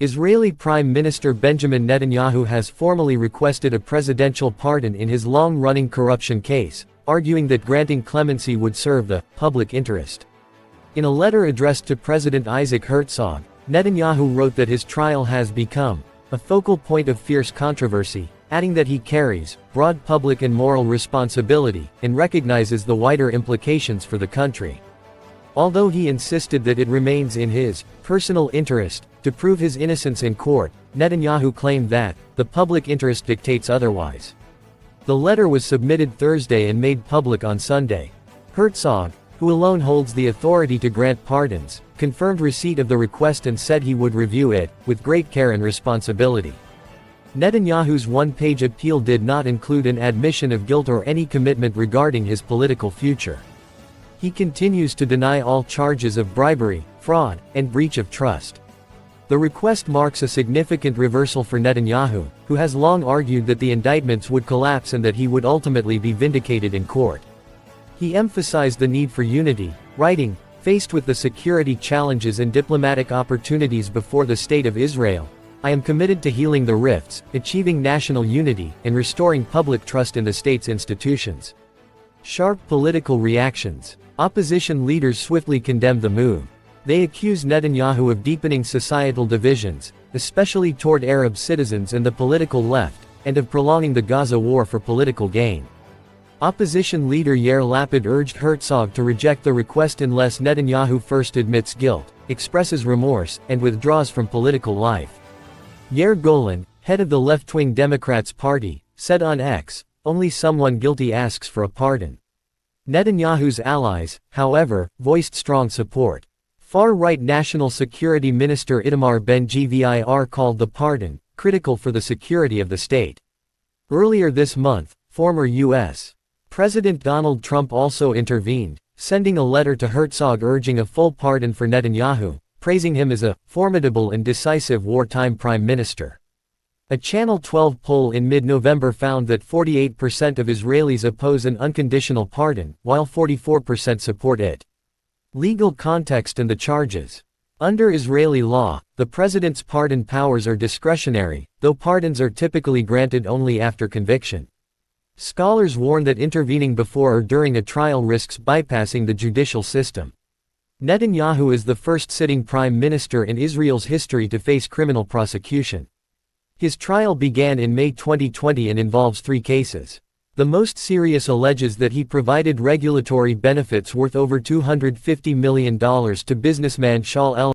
Israeli Prime Minister Benjamin Netanyahu has formally requested a presidential pardon in his long-running corruption case, arguing that granting clemency would serve the public interest. In a letter addressed to President Isaac Herzog, Netanyahu wrote that his trial has become a focal point of fierce controversy, adding that he carries broad public and moral responsibility and recognizes the wider implications for the country. Although he insisted that it remains in his personal interest to prove his innocence in court, Netanyahu claimed that the public interest dictates otherwise. The letter was submitted Thursday and made public on Sunday. Herzog, who alone holds the authority to grant pardons, confirmed receipt of the request and said he would review it with great care and responsibility. Netanyahu's one-page appeal did not include an admission of guilt or any commitment regarding his political future. He continues to deny all charges of bribery, fraud, and breach of trust. The request marks a significant reversal for Netanyahu, who has long argued that the indictments would collapse and that he would ultimately be vindicated in court. He emphasized the need for unity, writing, "Faced with the security challenges and diplomatic opportunities before the State of Israel, I am committed to healing the rifts, achieving national unity, and restoring public trust in the state's institutions." Sharp political reactions. Opposition leaders swiftly condemned the move. They accuse Netanyahu of deepening societal divisions, especially toward Arab citizens and the political left, and of prolonging the Gaza war for political gain. Opposition leader Yair Lapid urged Herzog to reject the request unless Netanyahu first admits guilt, expresses remorse, and withdraws from political life. Yair Golan, head of the left-wing Democrats Party, said on X, "Only someone guilty asks for a pardon." Netanyahu's allies, however, voiced strong support. Far-right National Security Minister Itamar Ben-Gvir called the pardon critical for the security of the state. Earlier this month, former U.S. President Donald Trump also intervened, sending a letter to Herzog urging a full pardon for Netanyahu, praising him as a formidable and decisive wartime prime minister. A Channel 12 poll in mid-November found that 48% of Israelis oppose an unconditional pardon, while 44% support it. Legal context and the charges. Under Israeli law, the president's pardon powers are discretionary, though pardons are typically granted only after conviction. Scholars warn that intervening before or during a trial risks bypassing the judicial system. Netanyahu is the first sitting prime minister in Israel's history to face criminal prosecution. His trial began in May 2020 and involves 3 cases. The most serious alleges that he provided regulatory benefits worth over $250 million to businessman Shaul El